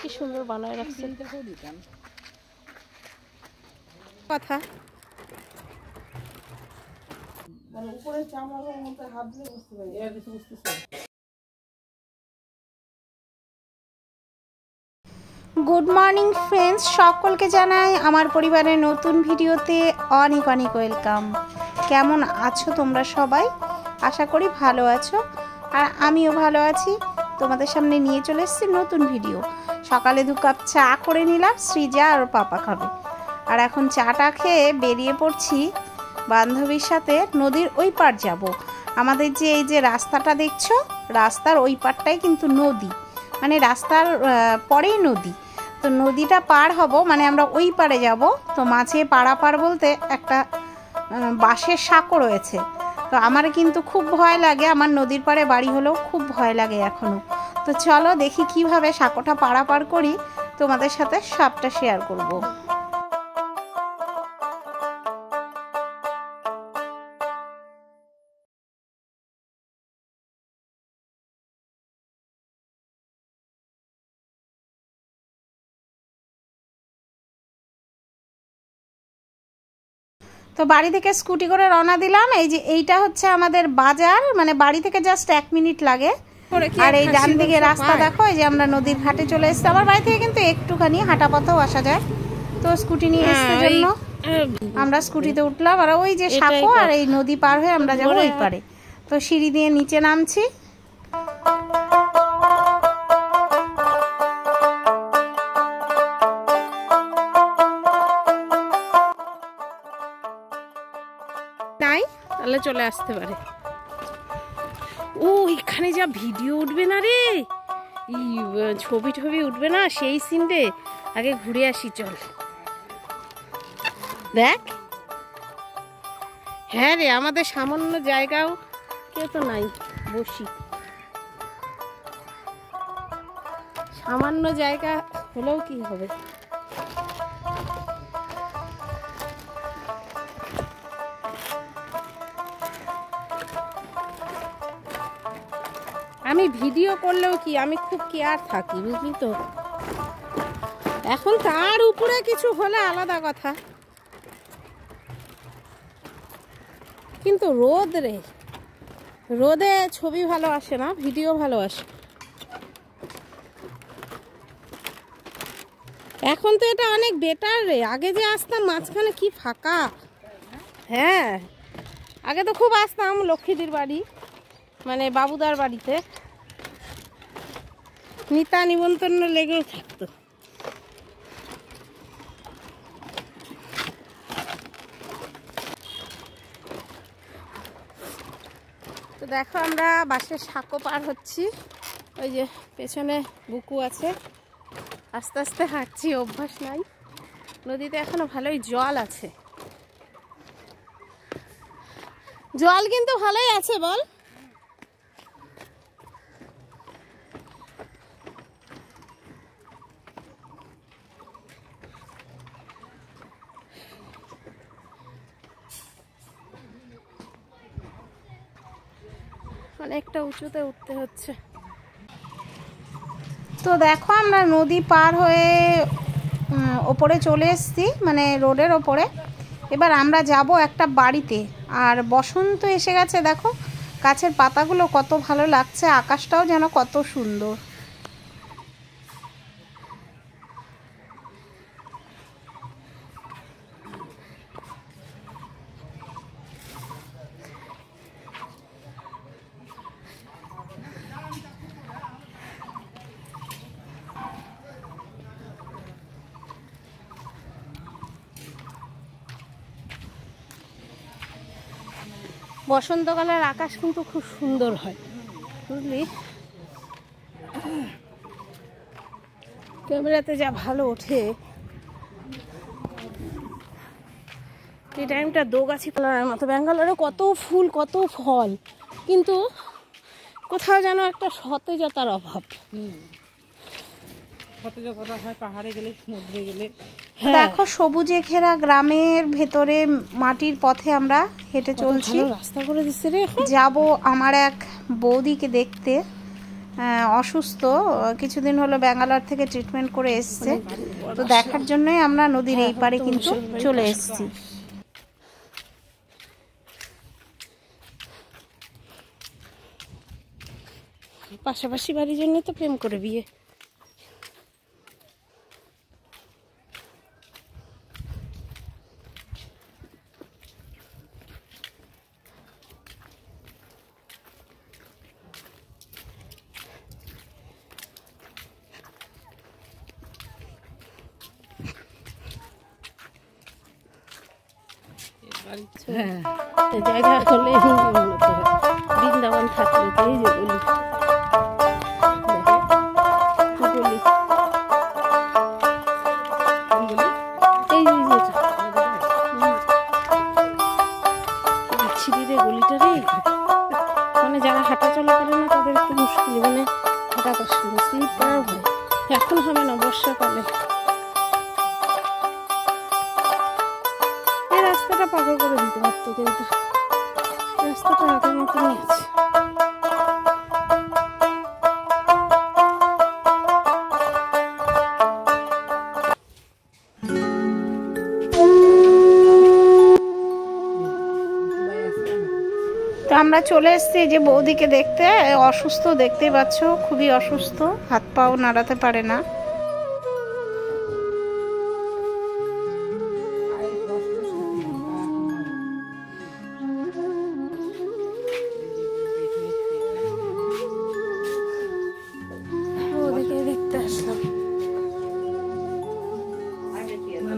কি সুন্দর বানায় রাখছে কথা মানে উপরে চামড়ার মধ্যে হাত দিয়ে বুঝতে পারি এর কিছু বুঝতেছি। গুড মর্নিং ফ্রেন্ডস, সকলকে জানাই আমার পরিবারের নতুন ভিডিওতে অনেক অনেক ওয়েলকাম। কেমন আছো তোমরা সবাই? আশা করি ভালো আছো, আর আমিও ভালো আছি। তোমাদের সামনে নিয়ে চলে এসেছি নতুন ভিডিও। সকালে 2 কাপ চা করে নিলাম, সৃজা আর পাপা খাবে। আর এখন চাটা খেয়ে বেরিয়ে পড়ছি বান্ধবীর সাথে নদীর ওই পার যাব। আমাদের যে এই যে রাস্তাটা দেখছো, রাস্তার ওই পারটাই কিন্তু নদী, মানে রাস্তার পরেই নদী। তো নদীটা পার হব, মানে আমরা ওই পারে যাব। তো মাঝে পারাপার বলতে একটা বাঁশের সাঁকো রয়েছে। তো আমার কিন্তু খুব ভয় লাগে, আমার নদীর পাড়ে বাড়ি হলেও খুব ভয় লাগে এখনও। তো চলো দেখি কিভাবে সাঁকোটা পারাপার করি, তোমাদের সাথে সবটা শেয়ার করব। তো বাড়ি থেকে স্কুটি করে রওনা দিলাম। এই যে এইটা হচ্ছে আমাদের বাজার, মানে বাড়ি থেকে জাস্ট 1 মিনিট লাগে। আর এই ডান দিকে রাস্তা দেখো, এই যে আমরা নদীর ঘাটে চলে এসেছি। আমার বাড়ি থেকে কিন্তু একটুখানি হাঁটা পথেও আসা যায়। তো স্কুটি নিয়ে এসেছে জন্য আমরা স্কুটিতে উঠলাম। আর ওই যে সাঁকো আর এই নদী পার হয়ে আমরা যাবো ওই পারে। তো সিঁড়ি দিয়ে নিচে নামছি। তাহলে চলে আসতে পারে। ও এখানে যা ভিডিও উঠবে না রে, ছবি টবি উঠবে না, সেই সিনরে আগে ঘুরে আসি চল। দেখ, হ্যাঁ রে, আমাদের সামান্য জায়গাও কেউ তো নাই, বসি সামান্য জায়গা হলেও কি হবে। আমি ভিডিও করলেও কি, আমি খুব কেয়ার থাকি, বুঝলি তো। এখন তার উপরে কিছু হলে আলাদা কথা, কিন্তু রোদ রে, রোদে ছবি ভালো আসে না, ভিডিও ভালো আসে। এখন তো এটা অনেক বেটার রে। আগে যে আসতাম মাঝখানে কি ফাঁকা। হ্যাঁ, আগে তো খুব আসতাম লক্ষ্মীদির বাড়ি, মানে বাবুদার বাড়িতে, নিতা নিমন্ত্রণ লেগেও থাকতো। তো দেখো আমরা বাঁশের সাঁকো পার হচ্ছি। ওই যে পেছনে বুকু আছে, আস্তে আস্তে হাঁটছি, অভ্যাস নাই। নদীতে এখনো ভালোই জল আছে, জল কিন্তু ভালোই আছে বল। অনেকটা উঁচুতে উঠতে হচ্ছে। তো দেখো আমরা নদী পার হয়ে ওপরে চলে এসেছি, মানে রোডের ওপরে। এবার আমরা যাব একটা বাড়িতে। আর বসন্ত এসে গেছে, দেখো গাছের পাতাগুলো কত ভালো লাগছে, আকাশটাও যেন কত সুন্দর। বসন্তকালের আকাশ কিন্তু খুব সুন্দর হয়, বুঝলি। ক্যামেরাতে যা ভালো ওঠে। এই টাইমটা দোগাছি কালারের মতো। ব্যাঙ্গালোরে কত ফুল কত ফল, কিন্তু কোথাও যেন একটা সতেজতার অভাব। সতেজতা হয় পাহাড়ে গেলে, সমুদ্রে গেলে। দেখো সবুজে ঘেরা গ্রামের ভেতরে মাটির পথে আমরা হেঁটে চলছি। রাস্তা করে দিচ্ছে রে। যাবো আমার এক বৌদিকে দেখতে, অসুস্থ, কিছুদিন হলো ব্যাঙ্গালোর থেকে ট্রিটমেন্ট করে এসছে। তো দেখার জন্যই আমরা নদীর এই পারে কিন্তু চলে এসেছি। পাশাপাশি বাড়ির জন্য তো প্রেম করে বিয়ে। জায়গা হলে বৃন্দাবন থাকলে তো এই যে বলি ছিড়িরে গলিটা রে, মানে যারা হাঁটা চলা করে না তাদের একটু মুশকিল, মানে হাঁটা কষ্ট, স্লিপ করার ভয়। এখন হবে না, বর্ষাকালে। এই রাস্তাটা পাকা করে দিতে পারতো, কিন্তু রাস্তাটা আগের মতনই আছে। তো আমরা চলে এসেছি যে বৌদিকে দেখতে। অসুস্থ, দেখতেই পাচ্ছ, খুবই অসুস্থ, হাত পাও নাড়াতে পারে না। ওদিকে দেখতে আসলাম।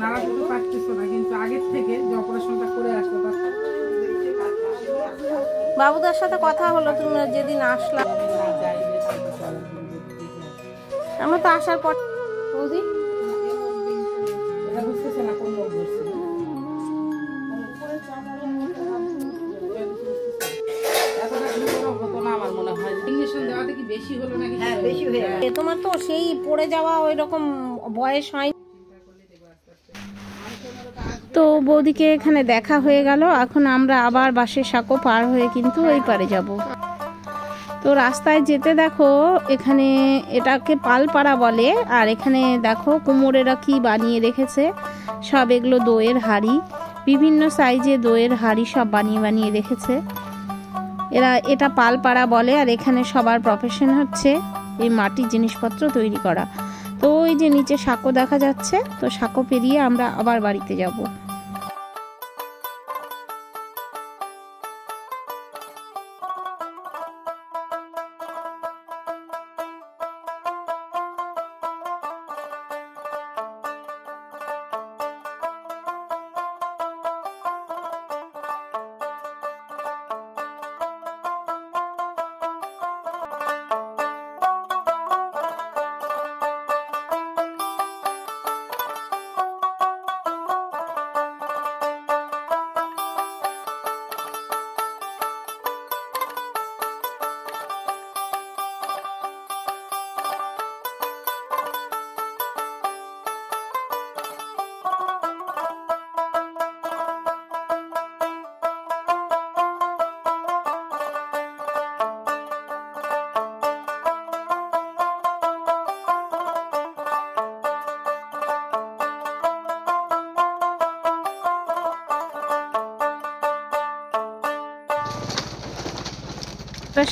নাড়াতে পারতেছো না, কিন্তু আগের থেকে যে অপারেশনটা করে আসলো বাবুদার সাথে কথা হলো তুমি যেদিন আসলাম, আমরা তো আসার পর বৌদি বুঝতেছে না কোন লোক ধরছে। আমার মনে হয় ইঞ্জেকশন দেওয়াতে কি বেশি হলো নাকি? হ্যাঁ, বেশি হয়ে গেল। তোমার তো সেই পড়ে যাওয়া ওই রকম বয়স হয়। তো বৌদিকে এখানে দেখা হয়ে গেল। এখন আমরা আবার বাঁশের সাঁকো পার হয়ে কিন্তু ওই পারে যাব। তো রাস্তায় যেতে দেখো এখানে এটাকে পালপাড়া বলে, আর এখানে দেখো কুমোরেরা কি বানিয়ে রেখেছে, সব এগুলো দইয়ের হাঁড়ি, বিভিন্ন সাইজে দইয়ের হাঁড়ি সব বানিয়ে বানিয়ে রেখেছে এরা। এটা পালপাড়া বলে। আর এখানে সবার প্রফেশন হচ্ছে এই মাটির জিনিসপত্র তৈরি করা। তো ওই যে নিচে সাঁকো দেখা যাচ্ছে, তো সাঁকো পেরিয়ে আমরা আবার বাড়িতে যাব।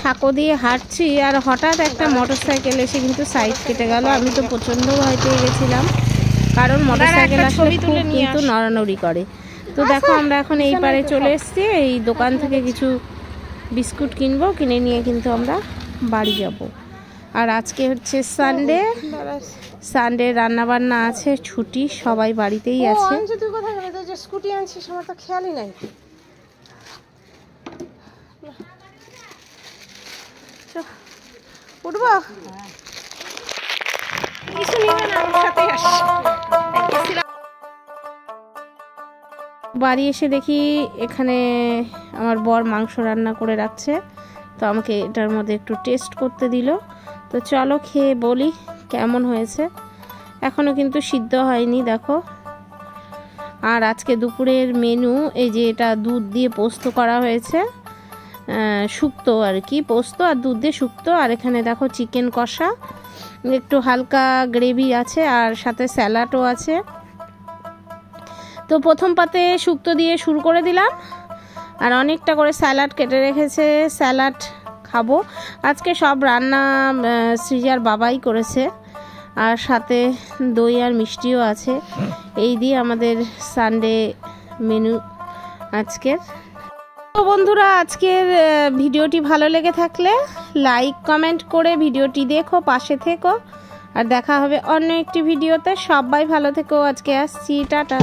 সাঁকো দিয়ে হাঁটছি, আর হঠাৎ একটা মোটরসাইকেল এসে কিন্তু সাইড কেটে গেল। আমি তো প্রচন্ড ভয় পেয়ে গেছিলাম, কারণ মোটরসাইকেল আসলে খুব কিন্তু নড়ানড়ি করে। তো দেখো আমরা এখন এই পারে চলে এসেছি। এই দোকান থেকে কিছু বিস্কুট কিনবো, কিনে নিয়ে কিন্তু আমরা বাড়ি যাব। আর আজকে হচ্ছে সানডে, সানডে রান্নাবান্না আছে, ছুটি, সবাই বাড়িতেই আছে। তুই কোথায় গেলে? তুই যে স্কুটি আনছিস আমার তো খেয়ালই নাই। উঠবো? কিছু নিবে না, আমার সাথে বাড়ি এসে দেখি এখানে আমার বর মাংস রান্না করে রাখছে। তো আমাকে এটার মধ্যে একটু টেস্ট করতে দিল। তো চলো খেয়ে বলি কেমন হয়েছে। এখনও কিন্তু সিদ্ধ হয়নি দেখো। আর আজকে দুপুরের মেনু এই যে এটা দুধ দিয়ে পোস্ত করা হয়েছে, শুক্তো আর কি, পোস্ত আর দুধ দিয়ে শুক্তো। আর এখানে দেখো চিকেন কষা, একটু হালকা গ্রেভি আছে আর সাথে স্যালাডও আছে। তো প্রথম পাতে শুক্তো দিয়ে শুরু করে দিলাম, আর অনেকটা করে স্যালাড কেটে রেখেছে, স্যালাড খাবো। আজকে সব রান্না সৃজার বাবাই করেছে, আর সাথে দই আর মিষ্টিও আছে। এই দিয়ে আমাদের সানডে মেনু আজকের। তো বন্ধুরা, আজকের ভিডিওটি ভালো লেগে থাকলে লাইক কমেন্ট করে ভিডিওটি দেখো, পাশে থেকো, আর দেখা হবে অন্য একটি ভিডিওতে। সবাই ভালো থেকো, আজকে আসছি, টাটা।